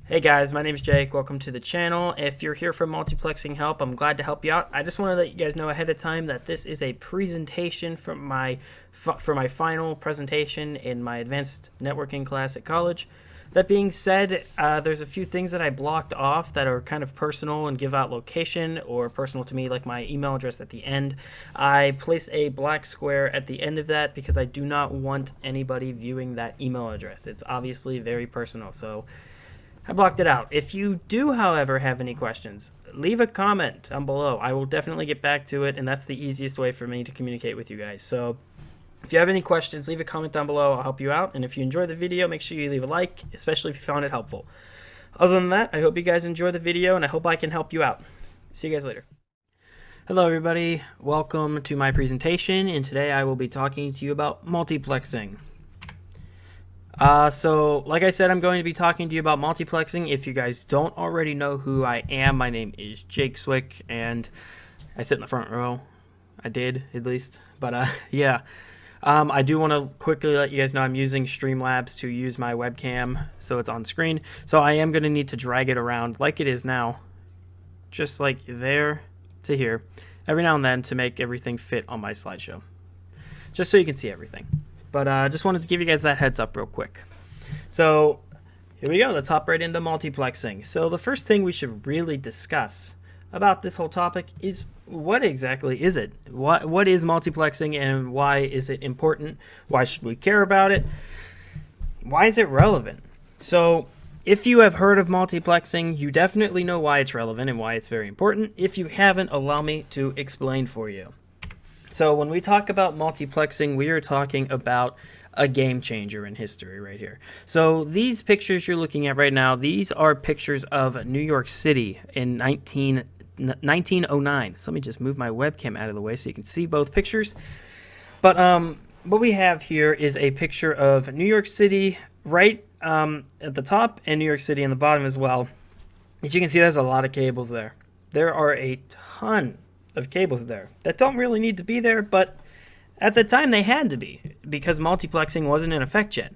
Hey guys, my name is Jake. Welcome to the channel. If you're here for multiplexing help, I'm glad to help you out. I just want to let you guys know ahead of time that this is a presentation from my final presentation in my advanced networking class at college. That being said, there's a few things that I blocked off that are kind of personal and give out location or personal to me, like my email address at the end. I placed a black square at the end of that because I do not want anybody viewing that email address. It's obviously very personal, so I blocked it out. If you do, however, have any questions, leave a comment down below. I will definitely get back to it, and that's the easiest way for me to communicate with you guys. So if you have any questions, leave a comment down below. I'll help you out. And if you enjoyed the video, make sure you leave a like, especially if you found it helpful. Other than that, I hope you guys enjoy the video, and I hope I can help you out. See you guys later. Hello, everybody. Welcome to my presentation, and today I will be talking to you about multiplexing. So, like I said, I'm going to be talking to you about multiplexing. If you guys don't already know who I am, my name is Jake Swick, and I sit in the front row. I did, at least. But, yeah. I do want to quickly let you guys know I'm using Streamlabs to use my webcam, so it's on screen. So I am going to need to drag it around like it is now, just like there to here, every now and then to make everything fit on my slideshow, just so you can see everything. But I just wanted to give you guys that heads up real quick. So here we go. Let's hop right into multiplexing. So the first thing we should really discuss about this whole topic is what exactly is it? What is multiplexing and why is it important? Why should we care about it? Why is it relevant? So if you have heard of multiplexing, you definitely know why it's relevant and why it's very important. If you haven't, allow me to explain for you. So when we talk about multiplexing, we are talking about a game changer in history right here. So these pictures you're looking at right now, these are pictures of New York City in 1909. So let me just move my webcam out of the way so you can see both pictures. But what we have here is a picture of New York City right at the top and New York City on the bottom as well. As you can see, there's a lot of cables there. There are a ton of cables there that don't really need to be there, but at the time they had to be because multiplexing wasn't in effect yet.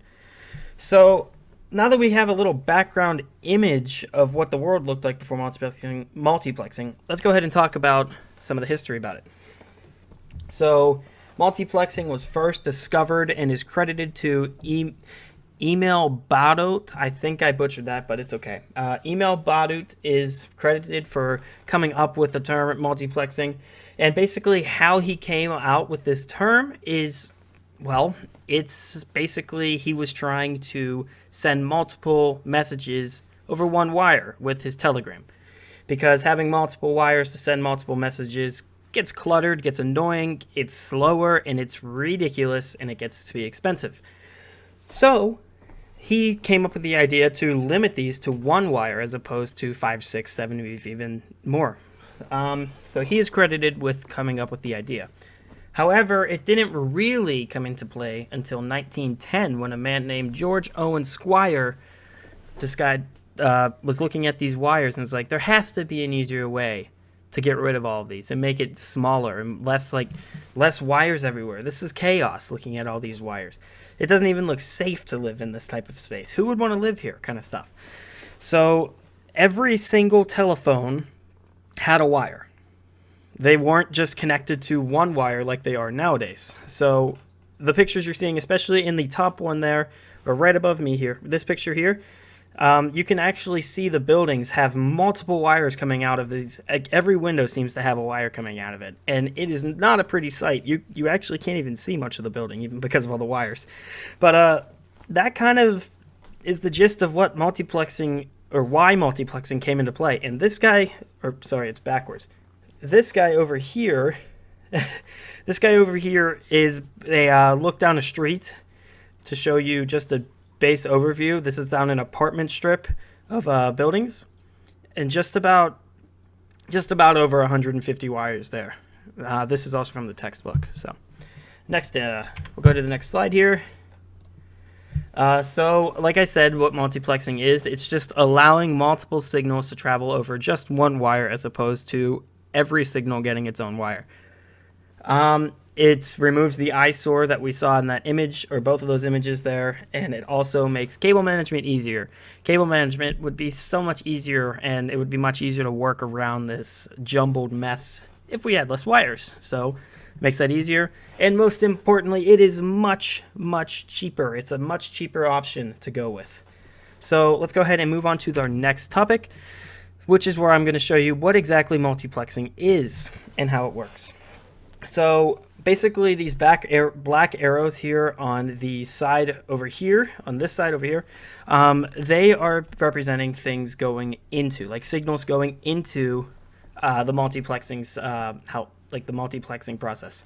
So now that we have a little background image of what the world looked like before multiplexing, let's go ahead and talk about some of the history about it. So multiplexing was first discovered and is credited to Emil Badut. I think I butchered that, but it's okay. Emil Badut is credited for coming up with the term multiplexing. And basically how he came out with this term is, well, it's basically he was trying to send multiple messages over one wire with his telegram. Because having multiple wires to send multiple messages gets cluttered, gets annoying, it's slower, and it's ridiculous, and it gets to be expensive. So he came up with the idea to limit these to one wire as opposed to 5, 6, 7, even more. So he is credited with coming up with the idea. However, it didn't really come into play until 1910 when a man named George Owen Squire was looking at these wires and was like, there has to be an easier way to get rid of all of these and make it smaller and less wires everywhere. This is chaos looking at all these wires. It doesn't even look safe to live in this type of space. Who would want to live here kind of stuff? So every single telephone had a wire. They weren't just connected to one wire like they are nowadays. So the pictures you're seeing, especially in the top one there, or right above me here, this picture here, you can actually see the buildings have multiple wires coming out of these. Every window seems to have a wire coming out of it, and it is not a pretty sight. You actually can't even see much of the building, even because of all the wires. But that kind of is the gist of what multiplexing, or why multiplexing came into play. And this guy, or sorry, it's backwards. This guy over here, this guy over here is a look down a street to show you just a base overview. This is down an apartment strip of buildings, and just about over 150 wires there. This is also from the textbook. So next, we'll go to the next slide here. So like I said, what multiplexing is, it's just allowing multiple signals to travel over just one wire as opposed to every signal getting its own wire. it removes the eyesore that we saw in that image, or both of those images there, and it also makes cable management easier. Cable management would be so much easier, and it would be much easier to work around this jumbled mess if we had less wires. So it makes that easier, and most importantly, it is much, much cheaper. It's a much cheaper option to go with. So let's go ahead and move on to our next topic, which is where I'm going to show you what exactly multiplexing is and how it works. So basically these black arrows here on the side over here, on this side over here, they are representing things going into, like signals going into the multiplexing's, the multiplexing process.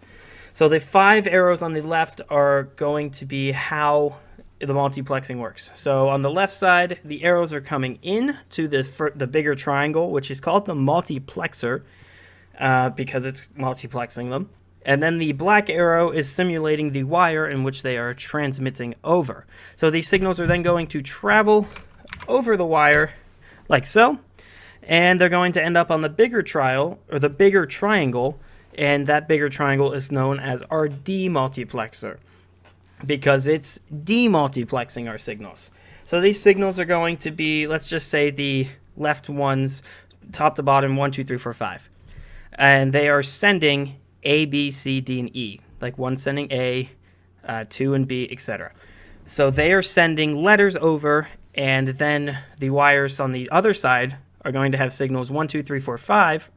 So the 5 arrows on the left are going to be how the multiplexing works. So on the left side, the arrows are coming in to the bigger triangle, which is called the multiplexer, because it's multiplexing them. And then the black arrow is simulating the wire in which they are transmitting over. So these signals are then going to travel over the wire like so, and they're going to end up on the bigger the bigger triangle, and that bigger triangle is known as our demultiplexer, because it's demultiplexing our signals. So these signals are going to be, let's just say the left ones, top to bottom, 1, 2, 3, 4, 5. And they are sending A, B, C, D, and E. Like one sending A, 2 and B, etc. So they are sending letters over, and then the wires on the other side are going to have signals 1, 2, 3, 4, 5,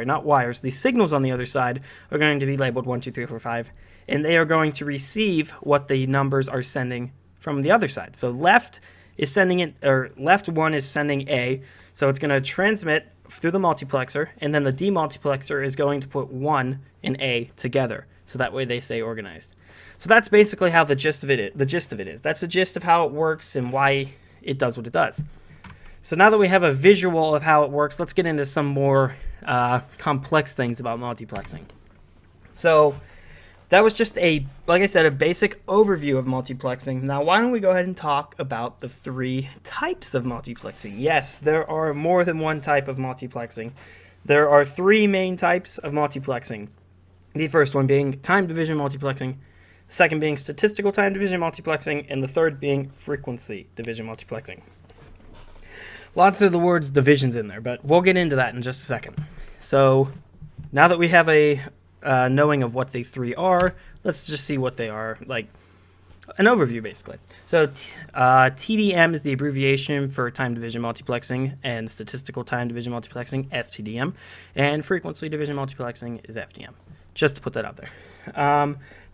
not wires. The signals on the other side are going to be labeled 1, 2, 3, 4, 5. And they are going to receive what the numbers are sending from the other side. So left is sending it, or left 1 is sending A, so it's going to transmit through the multiplexer, and then the demultiplexer is going to put 1 and A together, so that way they stay organized. So that's basically how the gist of it is. That's the gist of how it works and why it does what it does. So now that we have a visual of how it works, let's get into some more complex things about multiplexing. So that was just like I said, a basic overview of multiplexing. Now, why don't we go ahead and talk about the 3 types of multiplexing? Yes, there are more than one type of multiplexing. There are 3 main types of multiplexing. The first one being time division multiplexing, the second being statistical time division multiplexing, and the third being frequency division multiplexing. Lots of the words divisions in there, but we'll get into that in just a second. So now that we have a knowing of what the 3 are, let's just see what they are, like an overview basically. So TDM is the abbreviation for time division multiplexing, and statistical time division multiplexing, STDM, and frequency division multiplexing is FDM, just to put that out there.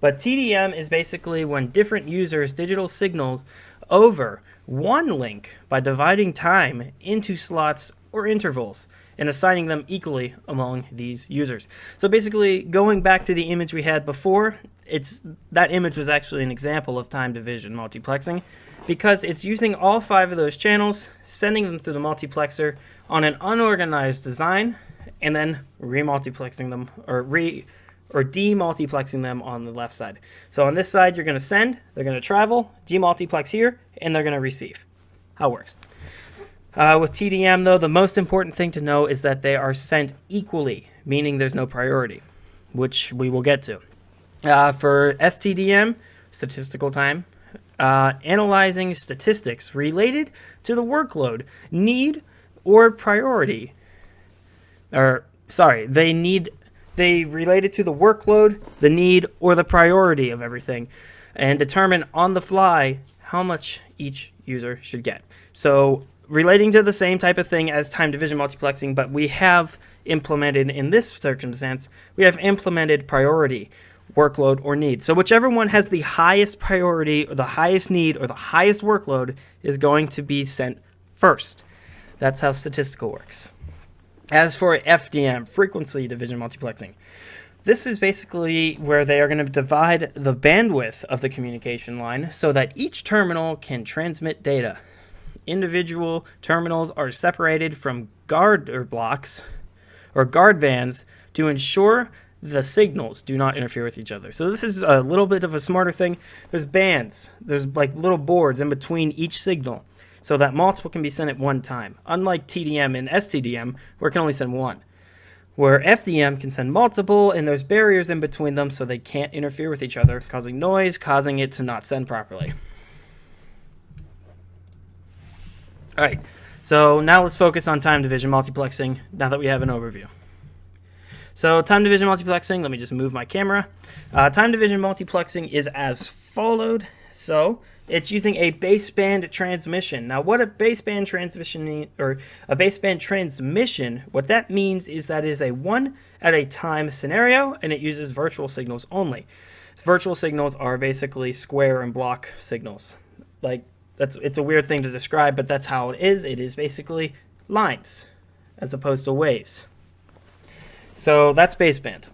But TDM is basically when different users digital signals over one link by dividing time into slots or intervals and assigning them equally among these users. So basically, going back to the image we had before, that image was actually an example of time division multiplexing, because it's using all 5 of those channels, sending them through the multiplexer on an unorganized design, and then remultiplexing them, or demultiplexing them on the left side. So on this side, you're going to send, they're going to travel, demultiplex here, and they're going to receive. How it works. With TDM, though, the most important thing to know is that they are sent equally, meaning there's no priority, which we will get to. For STDM, statistical time, analyzing statistics related to the workload, need, or priority. They related to the workload, the need, or the priority of everything, and determine on the fly how much each user should get. So relating to the same type of thing as time division multiplexing, but we have implemented, in this circumstance, we have implemented priority, workload, or need. So whichever one has the highest priority, or the highest need, or the highest workload is going to be sent first. That's how statistical works. As for FDM, frequency division multiplexing, this is basically where they are going to divide the bandwidth of the communication line so that each terminal can transmit data. Individual terminals are separated from guard blocks or guard bands to ensure the signals do not interfere with each other. So this is a little bit of a smarter thing. There's bands, there's like little boards in between each signal so that multiple can be sent at one time. Unlike TDM and STDM, where it can only send one. where FDM can send multiple, and there's barriers in between them so they can't interfere with each other, causing noise, causing it to not send properly. All right, so now let's focus on time division multiplexing now that we have an overview. So time division multiplexing, let me just move my camera. Time division multiplexing is as followed. So it's using a baseband transmission. Now what a baseband transmission, what that means is that it is a one at a time scenario, and it uses virtual signals only. Virtual signals are basically square and block signals. Like, it's a weird thing to describe, but that's how it is. It is basically lines as opposed to waves. So that's baseband.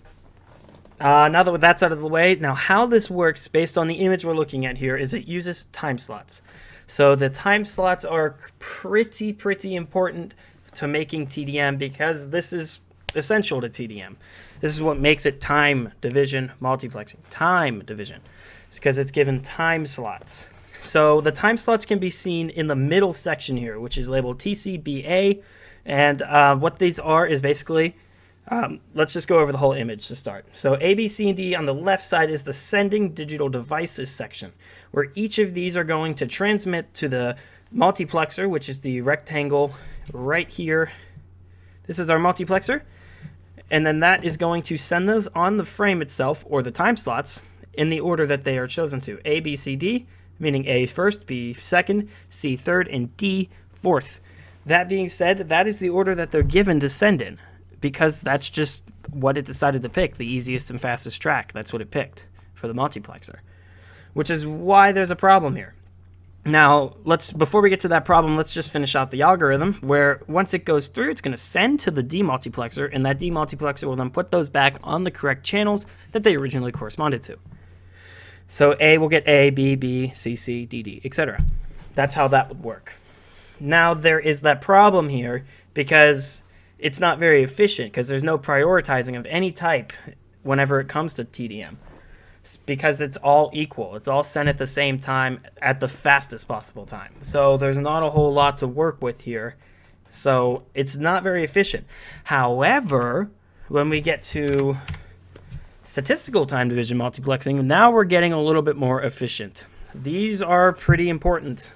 Now that that's out of the way, now how this works based on the image we're looking at here is it uses time slots. So the time slots are pretty important to making TDM, because this is essential to TDM. This is what makes it time division multiplexing. Time division. It's because it's given time slots. So the time slots can be seen in the middle section here, which is labeled TCBA. And what these are is basically, let's just go over the whole image to start. So A, B, C, and D on the left side is the sending digital devices section, where each of these are going to transmit to the multiplexer, which is the rectangle right here. This is our multiplexer. And then that is going to send those on the frame itself, or the time slots, in the order that they are chosen to. A, B, C, D, meaning A first, B second, C third, and D fourth. That being said, that is the order that they're given to send in, because that's just what it decided to pick, the easiest and fastest track. That's what it picked for the multiplexer, which is why there's a problem here. Now, before we get to that problem, let's just finish out the algorithm, where once it goes through, it's going to send to the demultiplexer, and that demultiplexer will then put those back on the correct channels that they originally corresponded to. So A will get A, B, B, C, C, D, D, etc. That's how that would work. Now, there is that problem here, because it's not very efficient, because there's no prioritizing of any type whenever it comes to TDM. Because it's all equal. It's all sent at the same time at the fastest possible time. So there's not a whole lot to work with here. So it's not very efficient. However, when we get to statistical time division multiplexing, now we're getting a little bit more efficient. These are pretty important.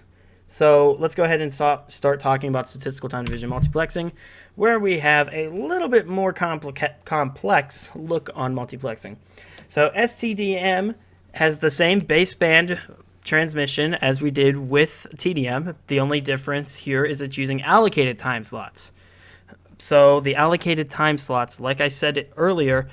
So let's go ahead and start talking about statistical time division multiplexing, where we have a little bit more complex look on multiplexing. So STDM has the same baseband transmission as we did with TDM. The only difference here is it's using allocated time slots. So the allocated time slots, like I said earlier,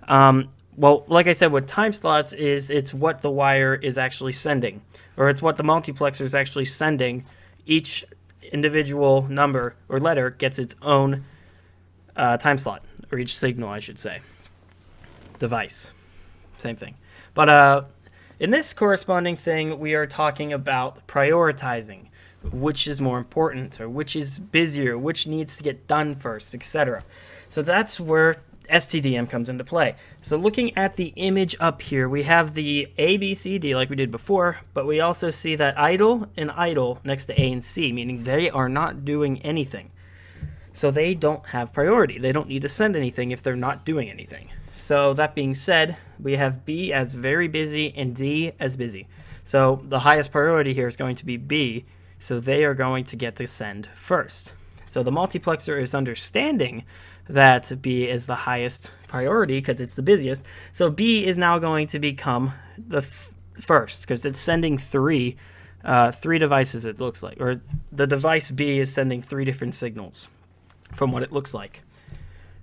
like I said, with time slots it's what the wire is actually sending, or it's what the multiplexer is actually sending. Each individual number or letter gets its own time slot, or each signal, I should say. Device. Same thing. But in this corresponding thing, we are talking about prioritizing, which is more important, or which is busier, which needs to get done first, etc. So that's where STDM comes into play. So looking at the image up here, we have the A, B, C, D like we did before, but we also see that idle and idle next to A and C, meaning they are not doing anything. So they don't have priority. They don't need to send anything if they're not doing anything. So that being said, we have B as very busy and D as busy. So the highest priority here is going to be B, so they are going to get to send first. So the multiplexer is understanding that B is the highest priority because it's the busiest. So B is now going to become the first, because it's sending three devices, it looks like. Or the device B is sending 3 different signals from what it looks like.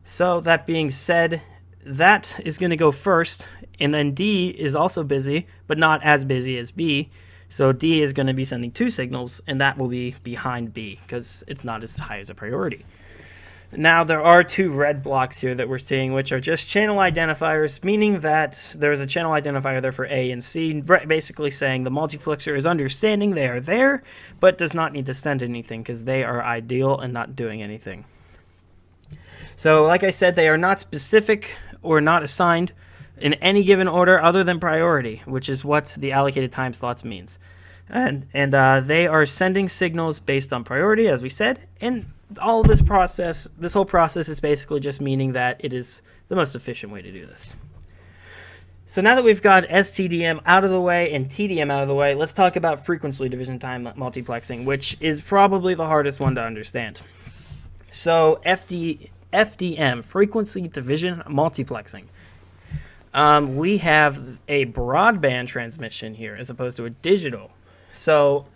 So that being said, that is going to go first, and then D is also busy, but not as busy as B. So D is going to be sending 2 signals, and that will be behind B because it's not as high as a priority. Now, there are 2 red blocks here that we're seeing, which are just channel identifiers, meaning that there's a channel identifier there for A and C, basically saying the multiplexer is understanding they are there, but does not need to send anything because they are ideal and not doing anything. So, like I said, they are not specific or not assigned in any given order other than priority, which is what the allocated time slots means. and they are sending signals based on priority, as we said, and all of this whole process is basically just meaning that it is the most efficient way to do this. So now that we've got STDM out of the way and TDM out of the way, let's talk about frequency division time multiplexing, which is probably the hardest one to understand. So FDM, frequency division multiplexing. We have a broadband transmission here as opposed to a digital. So,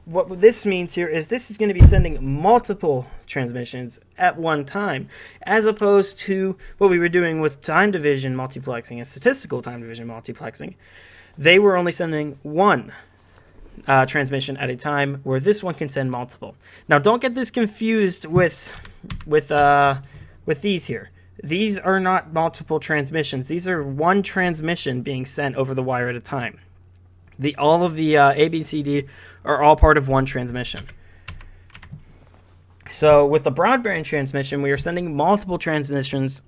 what this means here is this is going to be sending multiple transmissions at one time, as opposed to what we were doing with time division multiplexing and statistical time division multiplexing. They were only sending one transmission at a time, where this one can send multiple. Now, don't get this confused with these here. These are not multiple transmissions. These are one transmission being sent over the wire at a time. All of the A, B, C, D are all part of one transmission. So with the broadband transmission, we are sending multiple transmissions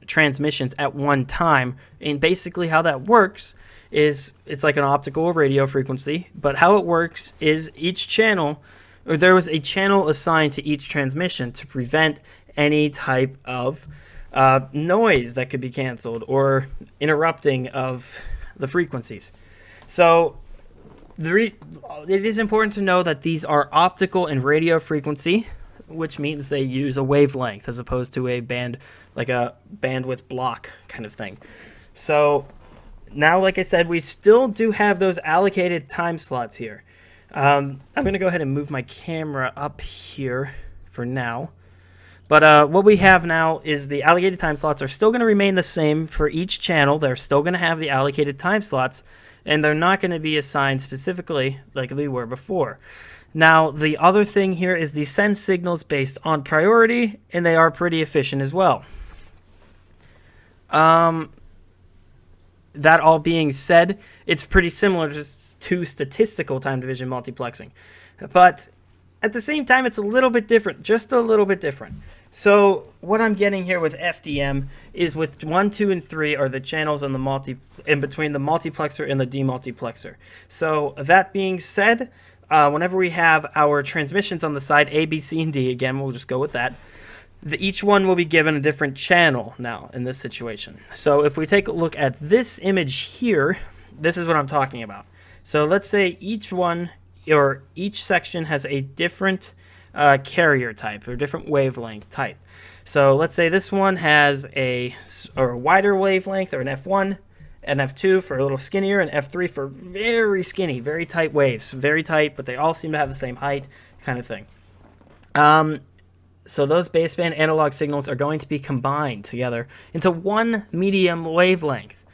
at one time. And basically how that works is it's like an optical or radio frequency. But how it works is each channel, or there was a channel assigned to each transmission to prevent any type of noise that could be canceled or interrupting of the frequencies. So it is important to know that these are optical and radio frequency, which means they use a wavelength as opposed to a band, like a bandwidth block kind of thing. So now, like I said, we still do have those allocated time slots here. I'm going to go ahead and move my camera up here for now. But what we have now is the allocated time slots are still going to remain the same for each channel. They're still going to have the allocated time slots, and they're not going to be assigned specifically like they were before. Now, the other thing here is they send signals based on priority, and they are pretty efficient as well. That all being said, it's pretty similar to statistical time division multiplexing. But at the same time, it's a little bit different, just a little bit different. So what I'm getting here with FDM is with 1, 2, and 3 are the channels in between the multiplexer and the demultiplexer. So that being said, whenever we have our transmissions on the side A, B, C, and D, again, we'll just go with that, each one will be given a different channel now in this situation. So if we take a look at this image here, this is what I'm talking about. So let's say each section has a different carrier type or different wavelength type. So let's say this one has a wider wavelength, or an F1, and F2 for a little skinnier, and F3 for very skinny, very tight waves. Very tight, but they all seem to have the same height kind of thing. So those baseband analog signals are going to be combined together into one medium wavelength,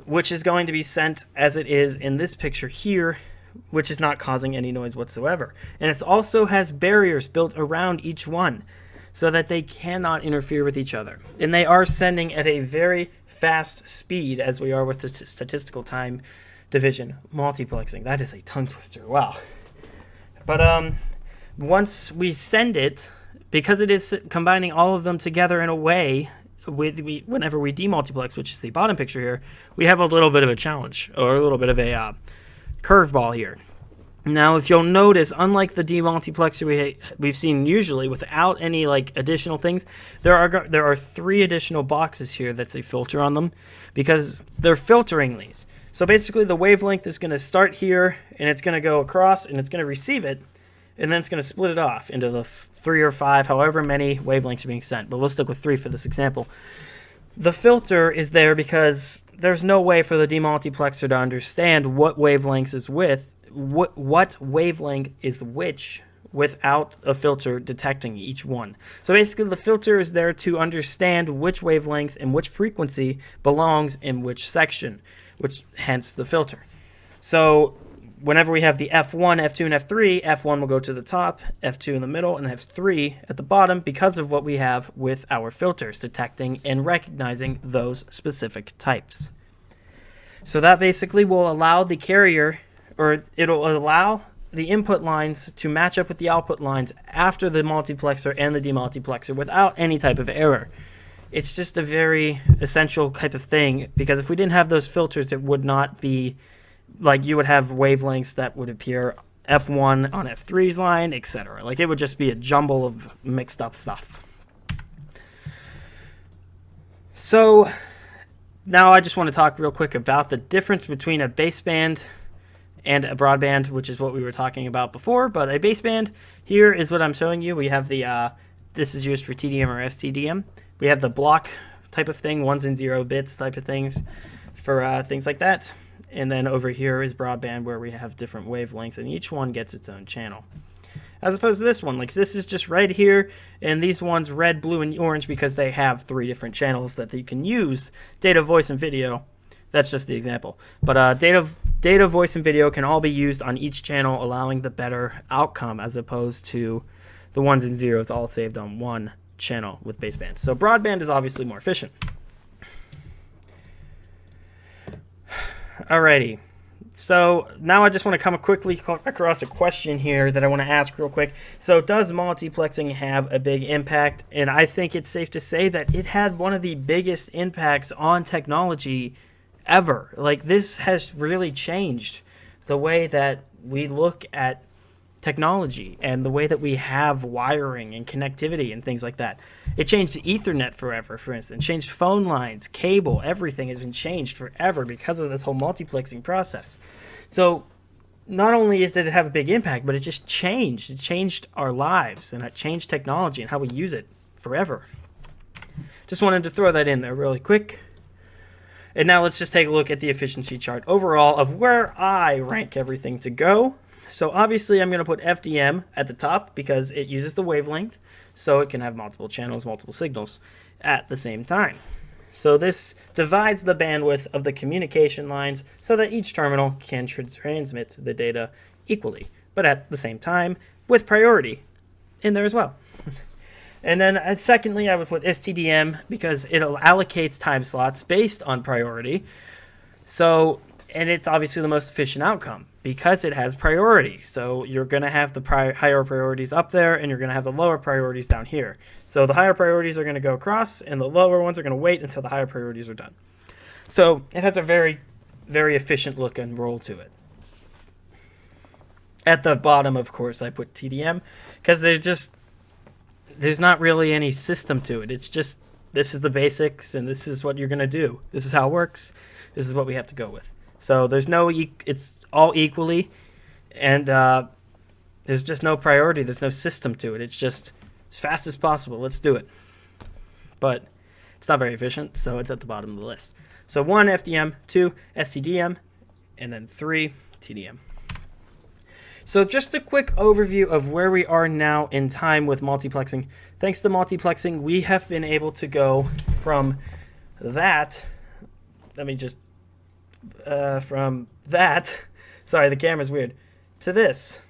which is going to be sent as it is in this picture here, which is not causing any noise whatsoever. And it also has barriers built around each one so that they cannot interfere with each other. And they are sending at a very fast speed, as we are with the statistical time division multiplexing. That is a tongue twister, wow. But once we send it, because it is combining all of them together in a way, whenever we demultiplex, which is the bottom picture here, we have a little bit of a challenge, or a little bit of a curveball here. Now, if you'll notice, unlike the demultiplexer we've seen usually without any additional things, there are 3 additional boxes here that's a filter on them, because they're filtering these. So basically the wavelength is going to start here, and it's going to go across, and it's going to receive it, and then it's going to split it off into the 3 or 5, however many wavelengths are being sent. But we'll stick with 3 for this example. The filter is there because there's no way for the demultiplexer to understand what wavelengths is what wavelength is which without a filter detecting each one. So basically the filter is there to understand which wavelength and which frequency belongs in which section, which hence the filter. So whenever we have the F1, F2, and F3, F1 will go to the top, F2 in the middle, and F3 at the bottom because of what we have with our filters, detecting and recognizing those specific types. So that basically will allow the carrier, or it'll allow the input lines to match up with the output lines after the multiplexer and the demultiplexer without any type of error. It's just a very essential type of thing, because if we didn't have those filters, it would not be like you would have wavelengths that would appear F1 on F3's line, etc. Like it would just be a jumble of mixed up stuff. So now I just want to talk real quick about the difference between a baseband and a broadband, which is what we were talking about before. But a baseband, here is what I'm showing you. We have the, this is used for TDM or STDM. We have the block type of thing, 1s and 0 bits type of things for things like that. And then over here is broadband, where we have different wavelengths, and each one gets its own channel. As opposed to this one, like this is just right here, and these ones red, blue, and orange because they have 3 different channels that you can use. Data, voice, and video. That's just the example. But data, voice, and video can all be used on each channel, allowing the better outcome as opposed to the 1s and 0s all saved on one channel with baseband. So broadband is obviously more efficient. Alrighty, so now I just want to come quickly across a question here that I want to ask real quick. So does multiplexing have a big impact? And I think it's safe to say that it had one of the biggest impacts on technology ever. Like this has really changed the way that we look at technology and the way that we have wiring and connectivity and things like that. It changed Ethernet forever, for instance. Changed phone lines, cable, everything has been changed forever because of this whole multiplexing process. So not only did it have a big impact, but it just changed. It changed our lives, and it changed technology and how we use it forever. Just wanted to throw that in there really quick. And now let's just take a look at the efficiency chart overall of where I rank everything to go. So obviously I'm going to put FDM at the top because it uses the wavelength, so it can have multiple channels, multiple signals at the same time. So this divides the bandwidth of the communication lines so that each terminal can transmit the data equally, but at the same time with priority in there as well. And then secondly, I would put STDM because it allocates time slots based on priority. So, and it's obviously the most efficient outcome because it has priority. So you're going to have the higher priorities up there, and you're going to have the lower priorities down here. So the higher priorities are going to go across, and the lower ones are going to wait until the higher priorities are done. So it has a very, very efficient look and roll to it. At the bottom, of course, I put TDM because there's not really any system to it. It's just, this is the basics, and this is what you're going to do. This is how it works. This is what we have to go with. So there's no, it's all equally, and there's just no priority. There's no system to it. It's just as fast as possible. Let's do it. But it's not very efficient, so it's at the bottom of the list. So 1, FDM, 2, STDM, and then 3, TDM. So just a quick overview of where we are now in time with multiplexing. Thanks to multiplexing, we have been able to go from that, sorry, the camera's weird, to this.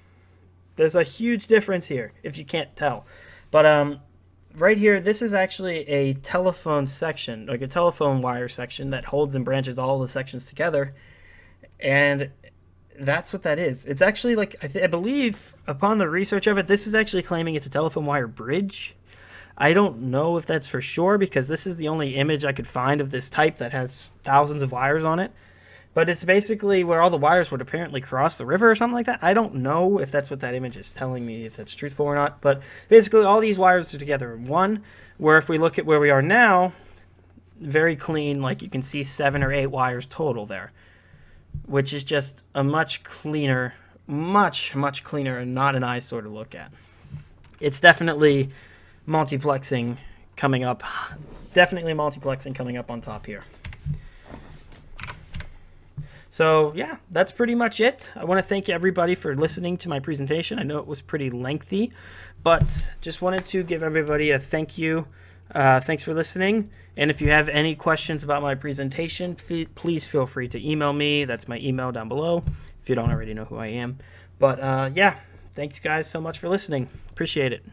There's a huge difference here, if you can't tell. But right here, this is actually a telephone section, like a telephone wire section that holds and branches all the sections together. And that's what that is. It's actually like, I believe, upon the research of it, this is actually claiming it's a telephone wire bridge. I don't know if that's for sure because this is the only image I could find of this type that has thousands of wires on it. But it's basically where all the wires would apparently cross the river or something like that. I don't know if that's what that image is telling me, if that's truthful or not. But basically all these wires are together in one, where if we look at where we are now, very clean, like you can see 7 or 8 wires total there, which is just a much cleaner, much cleaner and not an eyesore to look at. It's definitely multiplexing coming up. Definitely multiplexing coming up on top here. So yeah, that's pretty much it. I want to thank everybody for listening to my presentation. I know it was pretty lengthy, but just wanted to give everybody a thank you. Thanks for listening. And if you have any questions about my presentation, please feel free to email me. That's my email down below if you don't already know who I am. But yeah, thanks guys so much for listening. Appreciate it.